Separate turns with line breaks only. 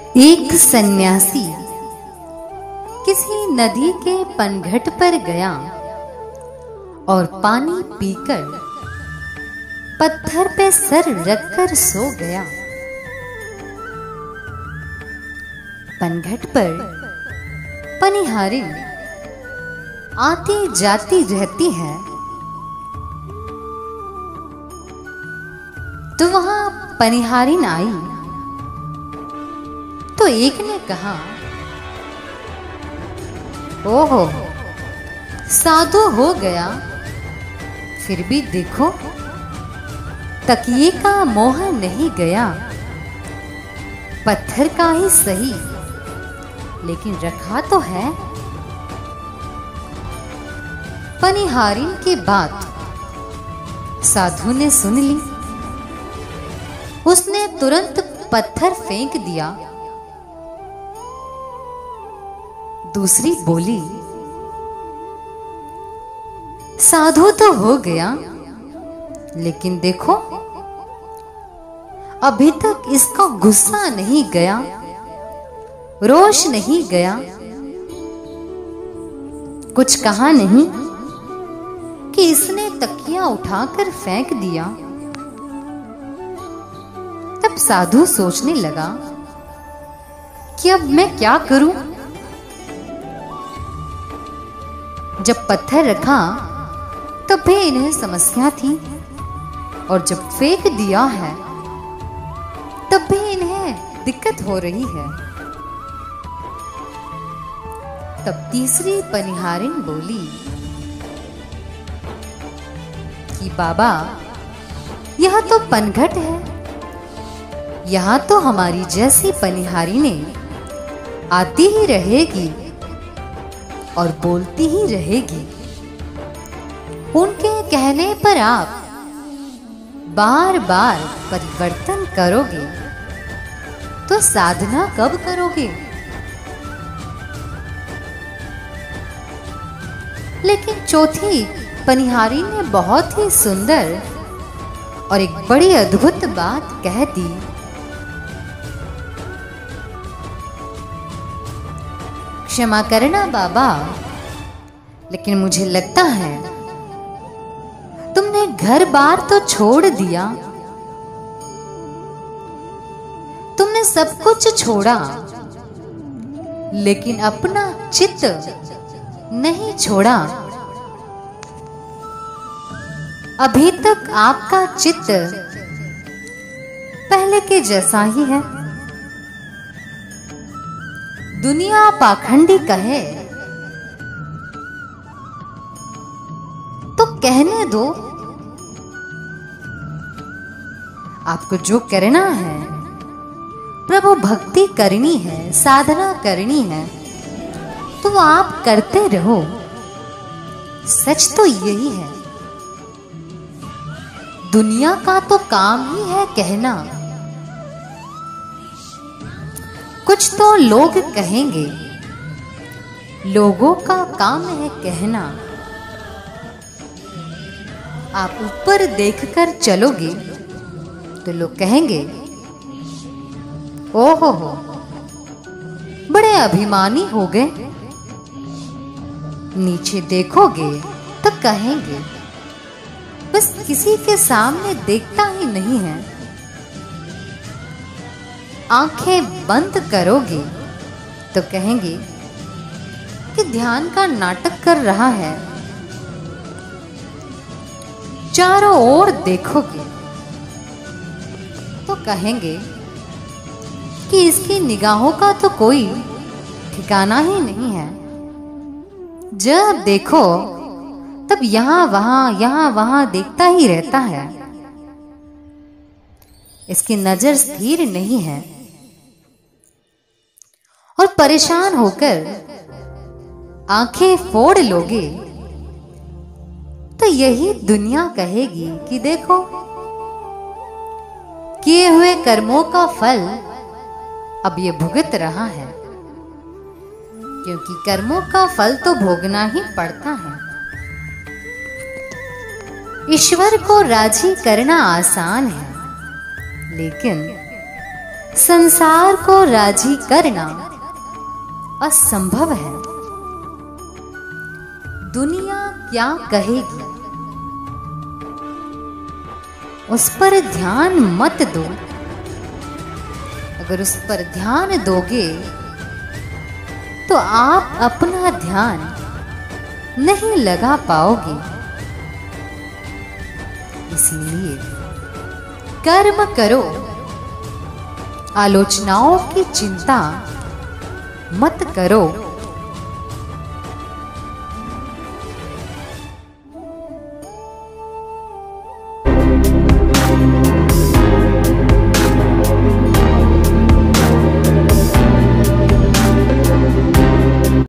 एक सन्यासी किसी नदी के पनघट पर गया और पानी पीकर पत्थर पे सर रखकर सो गया। पनघट पर पनिहारिन आती जाती रहती है, तो वहां पनिहारिन आई तो एक ने कहा, ओहो, साधु हो गया, फिर भी देखो तकिए का मोह नहीं गया। पत्थर का ही सही, लेकिन रखा तो है। पनिहारिन की बात साधु ने सुन ली। उसने तुरंत पत्थर फेंक दिया। दूसरी बोली, साधु तो हो गया, लेकिन देखो अभी तक इसका गुस्सा नहीं गया, रोष नहीं गया, कुछ कहा नहीं कि इसने तकिया उठाकर फेंक दिया। तब साधु सोचने लगा कि अब मैं क्या करूं। जब पत्थर रखा तब भी इन्हें समस्या थी, और जब फेंक दिया है तब भी इन्हें दिक्कत हो रही है। तब तीसरी पनिहारिन बोली कि बाबा, यह तो पनघट है, यहां तो हमारी जैसी पनिहारिनें आती ही रहेगी और बोलती ही रहेगी। उनके कहने पर आप बार बार परिवर्तन करोगे तो साधना कब करोगे? लेकिन चौथी पनिहारी ने बहुत ही सुंदर और एक बड़ी अद्भुत बात कह दी। क्षमा करना बाबा, लेकिन मुझे लगता है तुमने घर बार तो छोड़ दिया, तुमने सब कुछ छोड़ा, लेकिन अपना चित्त नहीं छोड़ा। अभी तक आपका चित्त पहले के जैसा ही है। दुनिया पाखंडी कहे तो कहने दो, आपको जो करना है, प्रभु भक्ति करनी है, साधना करनी है, तो आप करते रहो। सच तो यही है। दुनिया का तो काम ही है कहना। कुछ तो लोग कहेंगे, लोगों का काम है कहना। आप ऊपर देखकर चलोगे तो लोग कहेंगे, ओहो हो, बड़े अभिमानी हो गए। नीचे देखोगे तो कहेंगे, बस किसी के सामने देखता ही नहीं है। आंखें बंद करोगे तो कहेंगे कि ध्यान का नाटक कर रहा है। चारों ओर देखोगे तो कहेंगे कि इसकी निगाहों का तो कोई ठिकाना ही नहीं है। जब देखो तब यहां वहां देखता ही रहता है। इसकी नजर स्थिर नहीं है। और परेशान होकर आंखें फोड़ लोगे तो यही दुनिया कहेगी कि देखो, किए हुए कर्मों का फल अब ये भुगत रहा है, क्योंकि कर्मों का फल तो भोगना ही पड़ता है। ईश्वर को राजी करना आसान है, लेकिन संसार को राजी करना असंभव है। दुनिया क्या कहेगी, उस पर ध्यान मत दो। अगर उस पर ध्यान दोगे तो आप अपना ध्यान नहीं लगा पाओगे। इसलिए कर्म करो, आलोचनाओं की चिंता मत करो।